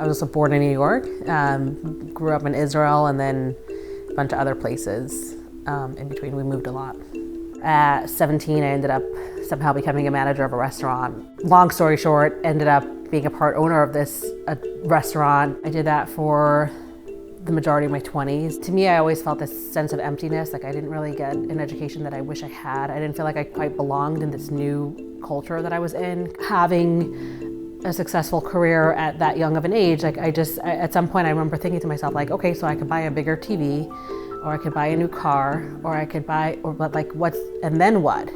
I was also born in New York, grew up in Israel, and then a bunch of other places in between. We moved a lot. At 17, I ended up somehow becoming a manager of a restaurant. Long story short, ended up being a part owner of this restaurant. I did that for the majority of my 20s. To me, I always felt this sense of emptiness, like I didn't really get an education that I wish I had. I didn't feel like I quite belonged in this new culture that I was in. Having a successful career at that young of an age, like at some point I remember thinking to myself, like, okay, so I could buy a bigger TV, or I could buy a new car, or I could buy, but like and then what?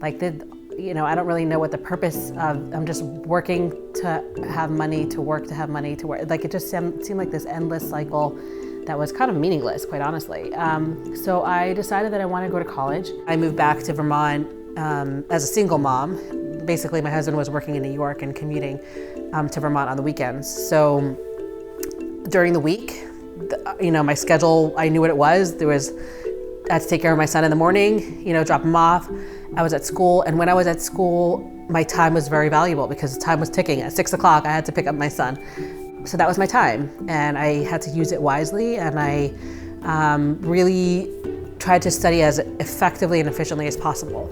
Like I don't really know what the purpose of, I'm just working to have money, to work, to have money, to work. Like it just seemed like this endless cycle that was kind of meaningless, quite honestly. So I decided that I wanted to go to college. I moved back to Vermont as a single mom. Basically, my husband was working in New York and commuting to Vermont on the weekends. So during the week, my schedule, I knew what it was. I had to take care of my son in the morning, drop him off. I was at school, and when I was at school, my time was very valuable because the time was ticking. At 6 o'clock, I had to pick up my son. So that was my time, and I had to use it wisely, and I really tried to study as effectively and efficiently as possible.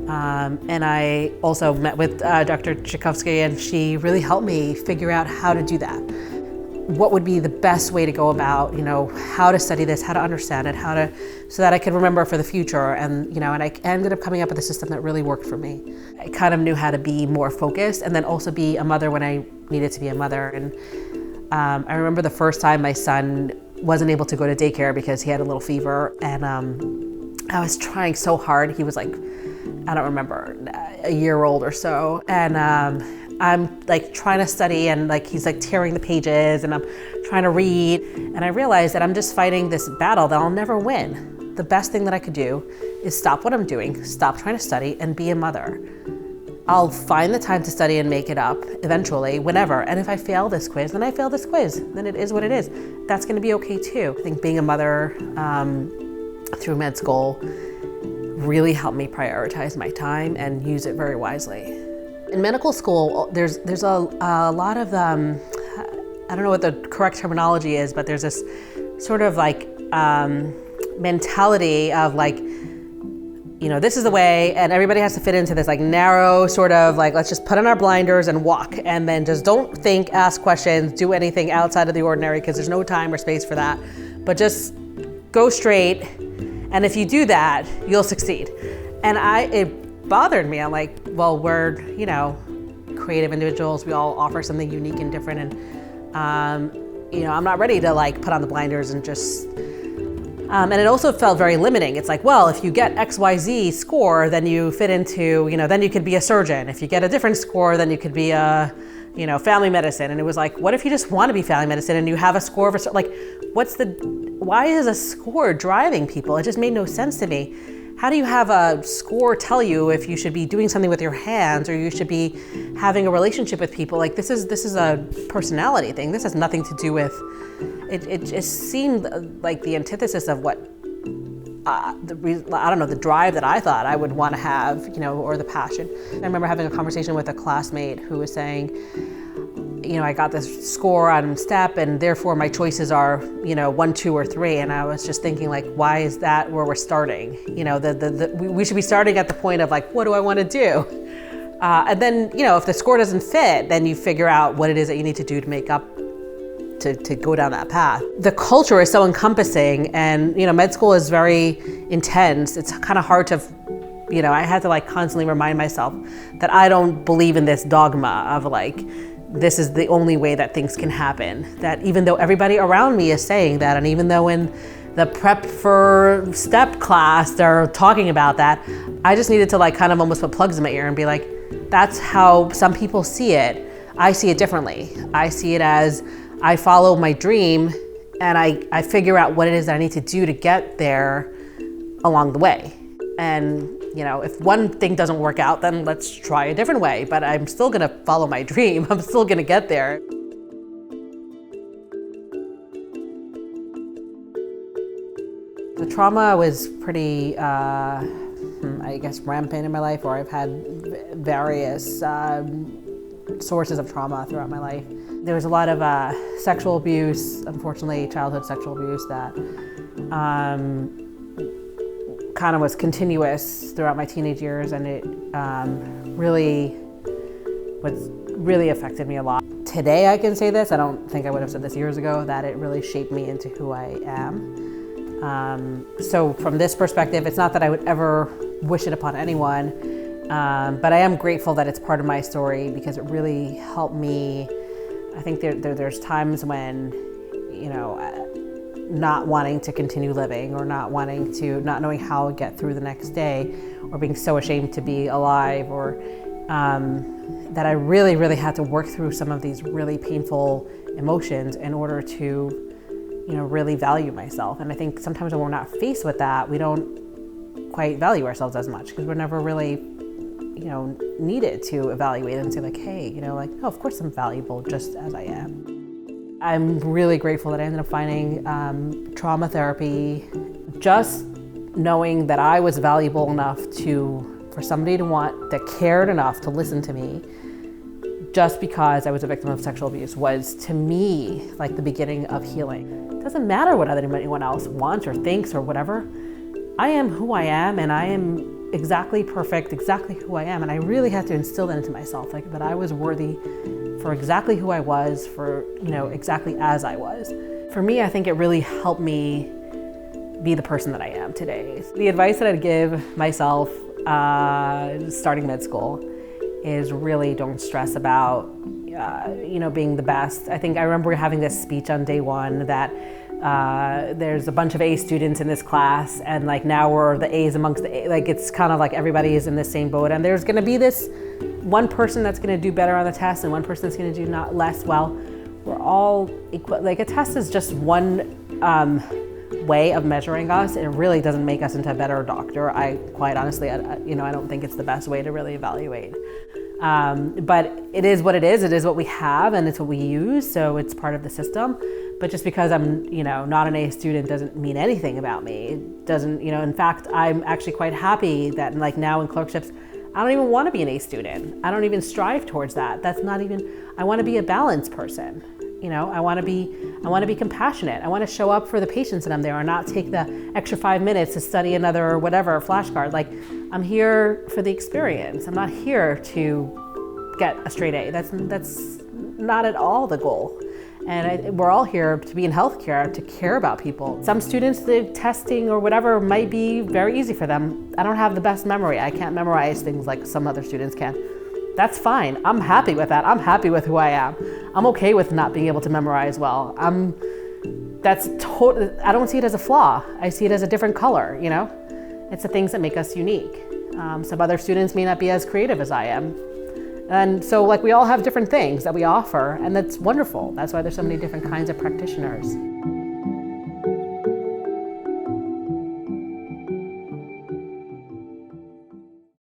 And I also met with Dr. Tchaikovsky, and she really helped me figure out how to do that. What would be the best way to go about, how to study this, how to understand it, so that I could remember for the future. And, and I ended up coming up with a system that really worked for me. I kind of knew how to be more focused and then also be a mother when I needed to be a mother. And I remember the first time my son wasn't able to go to daycare because he had a little fever. And I was trying so hard. He was like, I don't remember, a year old or so. And I'm like trying to study, and like he's like tearing the pages, and I'm trying to read, and I realized that I'm just fighting this battle that I'll never win. The best thing that I could do is stop what I'm doing, stop trying to study, and be a mother. I'll find the time to study and make it up eventually, whenever. And if I fail this quiz, then I fail this quiz. Then it is what it is. That's gonna be okay too. I think being a mother through med school really helped me prioritize my time and use it very wisely. In medical school, there's a lot of, I don't know what the correct terminology is, but there's this sort of like mentality of like, this is the way, and everybody has to fit into this like narrow sort of like, let's just put on our blinders and walk, and then just don't think, ask questions, do anything outside of the ordinary, because there's no time or space for that, but just go straight, and if you do that, you'll succeed. And it bothered me. I'm like, well, we're, creative individuals. We all offer something unique and different. And, I'm not ready to like put on the blinders and just, and it also felt very limiting. It's like, well, if you get XYZ score, then you fit into, then you could be a surgeon. If you get a different score, then you could be a, family medicine. And it was like, what if you just want to be family medicine and you have a score of like, why is a score driving people? It just made no sense to me. How do you have a score tell you if you should be doing something with your hands, or you should be having a relationship with people? Like this is a personality thing. This has nothing to do with, it just seemed like the antithesis of what, the drive that I thought I would want to have, or the passion. I remember having a conversation with a classmate who was saying, I got this score on STEP, and therefore my choices are, 1, 2, or 3. And I was just thinking, like, why is that where we're starting? We should be starting at the point of like, what do I want to do? And then, if the score doesn't fit, then you figure out what it is that you need to do to make up, to go down that path. The culture is so encompassing, and, med school is very intense. It's kind of hard to, I had to like constantly remind myself that I don't believe in this dogma of like, this is the only way that things can happen. That even though everybody around me is saying that, and even though in the prep for STEP class they're talking about that, I just needed to like kind of almost put plugs in my ear and be like, that's how some people see it. I see it differently. I see it as I follow my dream, and I figure out what it is that I need to do to get there along the way. And if one thing doesn't work out, then let's try a different way. But I'm still gonna follow my dream. I'm still gonna get there. The trauma was pretty, rampant in my life, or I've had various sources of trauma throughout my life. there was a lot of sexual abuse, unfortunately childhood sexual abuse that kind of was continuous throughout my teenage years, and it really affected me a lot. Today I can say this, I don't think I would have said this years ago, that it really shaped me into who I am. So from this perspective, it's not that I would ever wish it upon anyone, but I am grateful that it's part of my story because it really helped me. I think there's times when, you know, not wanting to continue living or not knowing how to get through the next day, or being so ashamed to be alive, or that I really had to work through some of these really painful emotions in order to, you know, really value myself. And I think sometimes when we're not faced with that, we don't quite value ourselves as much because we're never really, you know, needed to evaluate and say like, hey, you know, like, oh, of course I'm valuable just as I am. I'm really grateful that I ended up finding trauma therapy, just knowing that I was valuable enough for somebody that cared enough to listen to me just because I was a victim of sexual abuse was, to me, like the beginning of healing. It doesn't matter what anyone else wants or thinks or whatever. I am who I am, and I am exactly perfect, exactly who I am. And I really had to instill that into myself, like that I was worthy for exactly who I was, for, you know, exactly as I was. For me, I think it really helped me be the person that I am today. The advice that I'd give myself starting med school is really don't stress about, you know, being the best. I think I remember having this speech on day one that there's a bunch of A students in this class, and like now we're the A's amongst the A, like it's kind of like everybody is in the same boat, and there's gonna be this one person that's gonna do better on the test and one person that's gonna do not less well. We're all equal. Like a test is just one way of measuring us. It really doesn't make us into a better doctor. I quite honestly, you know, I don't think it's the best way to really evaluate. But it is what it is. It is what we have, and it's what we use. So it's part of the system. But just because I'm, you know, not an A student doesn't mean anything about me. It doesn't, you know, in fact, I'm actually quite happy that like now in clerkships, I don't even want to be an A student. I don't even strive towards that. That's not even, I want to be a balanced person. You know, I want to be compassionate. I want to show up for the patients that I'm there and not take the extra 5 minutes to study another whatever flashcard. Like, I'm here for the experience. I'm not here to get a straight A. That's not at all the goal. And we're all here to be in healthcare, to care about people. Some students, the testing or whatever might be very easy for them. I don't have the best memory. I can't memorize things like some other students can. That's fine. I'm happy with that. I'm happy with who I am. I'm okay with not being able to memorize well. I don't see it as a flaw. I see it as a different color, you know? It's the things that make us unique. Some other students may not be as creative as I am. And so like we all have different things that we offer, and that's wonderful. That's why there's so many different kinds of practitioners.